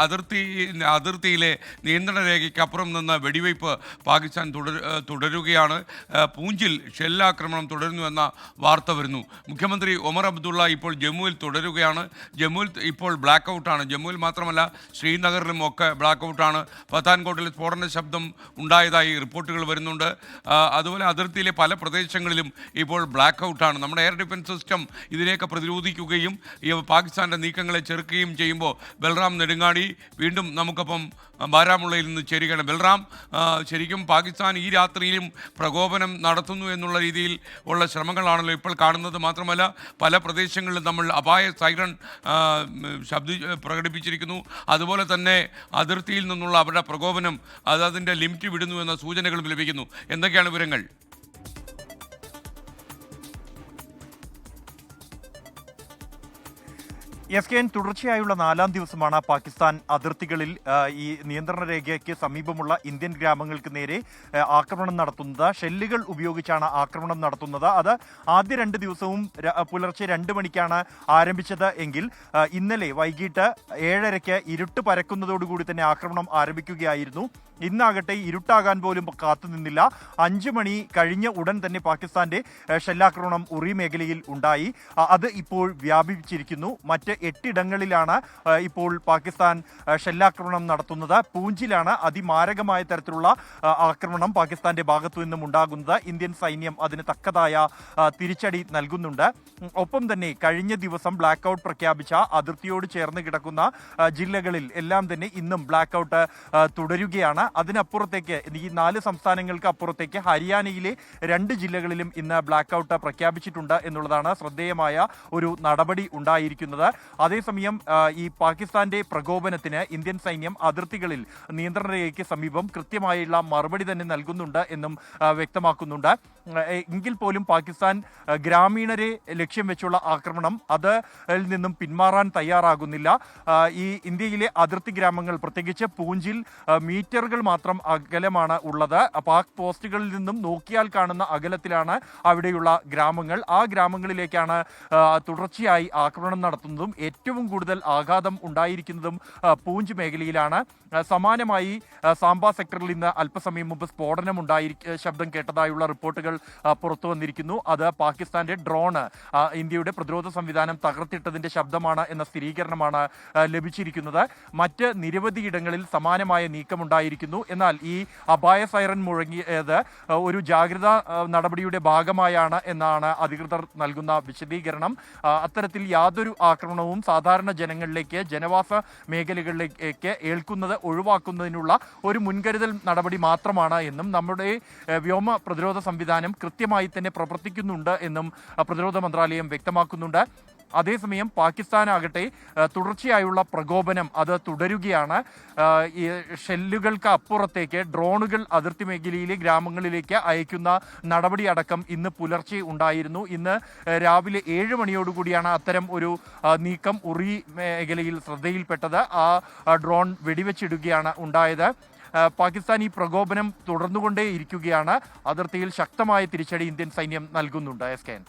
അതിർത്തിയിലെ നിയന്ത്രണ രേഖയ്ക്കപ്പുറം നിന്ന് വെടിവയ്പ് പാകിസ്ഥാൻ തുടരുകയാണ്. പൂഞ്ചിൽ ഷെല്ലാക്രമണം തുടരുന്നുവെന്ന വാർത്ത വരുന്നു. മുഖ്യമന്ത്രി ഒമർ അബ്ദുള്ള ഇപ്പോൾ ജമ്മുവിൽ തുടരുകയാണ്. ജമ്മുവിൽ ഇപ്പോൾ ബ്ലാക്ക് ഔട്ടാണ്. ജമ്മുവിൽ മാത്രമല്ല ശ്രീനഗറിലും ഒക്കെ ബ്ലാക്ക് ഔട്ടാണ്. പത്താൻകോട്ടിൽ സ്ഫോടന ശബ്ദം ഉണ്ടായതായി റിപ്പോർട്ടുകൾ വരുന്നുണ്ട്. അതുപോലെ അതിർത്തിയിലെ പല പ്രദേശങ്ങളിലും ഇപ്പോൾ ബ്ലാക്ക് ഔട്ടാണ്. നമ്മുടെ എയർ ഡിഫൻസ് സിസ്റ്റം ഇതിനെയൊക്കെ പ്രതിരോധിക്കുകയും പാകിസ്ഥാൻ്റെ നീക്കങ്ങളെ ചെറുക്കുകയും ചെയ്യുമ്പോൾ ബൽറാം നെടുങ്ങാടി വീണ്ടും നമുക്കൊപ്പം ബാരാമുള്ളയിൽ നിന്ന് ചേരുകയാണ്. ബൽറാം, ശരിക്കും പാകിസ്ഥാൻ ഈ രാത്രിയിലും പ്രകോപനം നടത്തുന്നു എന്നുള്ള രീതിയിൽ ഉള്ള ശ്രമങ്ങളാണല്ലോ ഇപ്പോൾ കാണുന്നത്. മാത്രമല്ല പല പ്രദേശങ്ങളിലും നമ്മൾ അപായ സൈറൺ പ്രകടിപ്പിച്ചിരിക്കുന്നു. അതുപോലെ തന്നെ അതിർത്തിയിൽ നിന്നുള്ള അവരുടെ പ്രകോപനം അതിൻ്റെ ലിമിറ്റ് വിടുന്നു എന്ന സൂചനകളും ലഭിക്കുന്നു. എന്തൊക്കെയാണ് വിവരങ്ങൾ? SKN തുടർച്ചയായുള്ള 4-ാം ദിവസമാണ് പാകിസ്ഥാൻ അതിർത്തികളിൽ ഈ നിയന്ത്രണ രേഖയ്ക്ക് സമീപമുള്ള ഇന്ത്യൻ ഗ്രാമങ്ങൾക്ക് നേരെ ആക്രമണം നടത്തുന്നത്. ഷെല്ലുകൾ ഉപയോഗിച്ചാണ് ആക്രമണം നടത്തുന്നത്. അത് ആദ്യ 2 ദിവസവും പുലർച്ചെ 2 മണിക്കാണ് ആരംഭിച്ചത് എങ്കിൽ ഇന്നലെ വൈകിട്ട് 7:30 ഇരുട്ട് പരക്കുന്നതോടുകൂടി തന്നെ ആക്രമണം ആരംഭിക്കുകയായിരുന്നു. ഇന്നാകട്ടെ ഇരുട്ടാകാൻ പോലും കാത്തുനിന്നില്ല. 5 മണി കഴിഞ്ഞ ഉടൻ തന്നെ പാകിസ്ഥാന്റെ ഷെല്ലാക്രമണം ഉറി മേഖലയിൽ ഉണ്ടായി. അത് ഇപ്പോൾ വ്യാപിച്ചിരിക്കുന്നു. മറ്റ് 8 ഇടങ്ങളിലാണ് ഇപ്പോൾ പാകിസ്ഥാൻ ഷെല്ലാക്രമണം നടത്തുന്നത്. പൂഞ്ചിലാണ് അതിമാരകമായ തരത്തിലുള്ള ആക്രമണം പാകിസ്ഥാന്റെ ഭാഗത്തു നിന്നും ഉണ്ടാകുന്നത്. ഇന്ത്യൻ സൈന്യം അതിന് തക്കതായ തിരിച്ചടി നൽകുന്നുണ്ട്. ഒപ്പം തന്നെ കഴിഞ്ഞ ദിവസം ബ്ലാക്ക് ഔട്ട് പ്രഖ്യാപിച്ച അതിർത്തിയോട് ചേർന്ന് കിടക്കുന്ന ജില്ലകളിൽ എല്ലാം തന്നെ ഇന്നും ബ്ലാക്ക് ഔട്ട് തുടരുകയാണ്. അതിനപ്പുറത്തേക്ക് ഈ 4 സംസ്ഥാനങ്ങൾക്ക് അപ്പുറത്തേക്ക് ഹരിയാനയിലെ 2 ജില്ലകളിലും ഇന്ന് ബ്ലാക്ക് ഔട്ട് പ്രഖ്യാപിച്ചിട്ടുണ്ട് എന്നുള്ളതാണ് ശ്രദ്ധേയമായ ഒരു നടപടി ഉണ്ടായിരിക്കുന്നത്. അതേസമയം ഈ പാകിസ്ഥാന്റെ പ്രകോപനത്തിന് ഇന്ത്യൻ സൈന്യം അതിർത്തികളിൽ നിയന്ത്രണ രേഖയ്ക്ക് സമീപം കൃത്യമായുള്ള മറുപടി തന്നെ നൽകുന്നുണ്ട് എന്നും വ്യക്തമാക്കുന്നുണ്ട്. എങ്കിൽ പോലും പാകിസ്ഥാൻ ഗ്രാമീണരെ ലക്ഷ്യം വെച്ചുള്ള ആക്രമണം അതിൽ നിന്നും പിന്മാറാൻ തയ്യാറാകുന്നില്ല. ഈ ഇന്ത്യയിലെ അതിർത്തി ഗ്രാമങ്ങൾ, പ്രത്യേകിച്ച് പൂഞ്ചിൽ മീറ്ററുകൾ മാത്രം അകലമാണ് ഉള്ളത്. പാക് പോസ്റ്റുകളിൽ നിന്നും നോക്കിയാൽ കാണുന്ന അകലത്തിലാണ് അവിടെയുള്ള ഗ്രാമങ്ങൾ. ആ ഗ്രാമങ്ങളിലേക്കാണ് തുടർച്ചയായി ആക്രമണം നടത്തുന്നതും ഏറ്റവും കൂടുതൽ ആഘാതം ഉണ്ടായിരിക്കുന്നതും പൂഞ്ച് മേഖലയിലാണ്. സമാനമായി സാംബ സെക്ടറിൽ ഇന്ന് അല്പസമയം മുമ്പ് സ്ഫോടനം ശബ്ദം കേട്ടതായുള്ള റിപ്പോർട്ടുകൾ പുറത്തു വന്നിരിക്കുന്നു. അത് പാകിസ്ഥാന്റെ ഡ്രോണ് ഇന്ത്യയുടെ പ്രതിരോധ സംവിധാനം തകർത്തിട്ടതിന്റെ ശബ്ദമാണ് എന്ന സ്ഥിരീകരണമാണ് ലഭിച്ചിരിക്കുന്നത്. മറ്റ് നിരവധി ഇടങ്ങളിൽ സമാനമായ നീക്കമുണ്ടായിരിക്കുന്നു. എന്നാൽ ഈ അപായ സൈറൻ മുഴങ്ങിയത് ഒരു ജാഗ്രതാ നടപടിയുടെ ഭാഗമായാണ് എന്നാണ് അധികൃതർ നൽകുന്ന വിശദീകരണം. അത്തരത്തിൽ യാതൊരു ആക്രമണവും സാധാരണ ജനങ്ങളിലേക്ക്, ജനവാസ മേഖലകളിലേക്ക് ഏൽക്കുന്നത് ഒഴിവാക്കുന്നതിനുള്ള ഒരു മുൻകരുതൽ നടപടി മാത്രമാണ് എന്നും നമ്മുടെ വ്യോമ പ്രതിരോധ സംവിധാനം കൃത്യമായി തന്നെ പ്രവർത്തിക്കുന്നുണ്ട് എന്നും പ്രതിരോധ മന്ത്രാലയം വ്യക്തമാക്കുന്നുണ്ട്. അതേസമയം പാകിസ്ഥാനാകട്ടെ തുടർച്ചയായുള്ള പ്രകോപനം അത് തുടരുകയാണ്. ഷെല്ലുകൾക്ക് അപ്പുറത്തേക്ക് ഡ്രോണുകൾ അതിർത്തി മേഖലയിലെ ഗ്രാമങ്ങളിലേക്ക് അയക്കുന്ന നടപടി അടക്കം ഇന്ന് പുലർച്ചെ ഉണ്ടായിരുന്നു. ഇന്ന് രാവിലെ 7 മണിയോടുകൂടിയാണ് അത്തരം ഒരു നീക്കം ഉറി മേഖലയിൽ ശ്രദ്ധയിൽപ്പെട്ടത്. ആ ഡ്രോൺ വെടിവെച്ചിടുകയാണ് ഉണ്ടായത്. പാകിസ്ഥാൻ ഈ പ്രകോപനം തുടർന്നുകൊണ്ടേയിരിക്കുകയാണ്. അതിർത്തിയിൽ ശക്തമായ തിരിച്ചടി ഇന്ത്യൻ സൈന്യം നൽകുന്നുണ്ട്. SKN.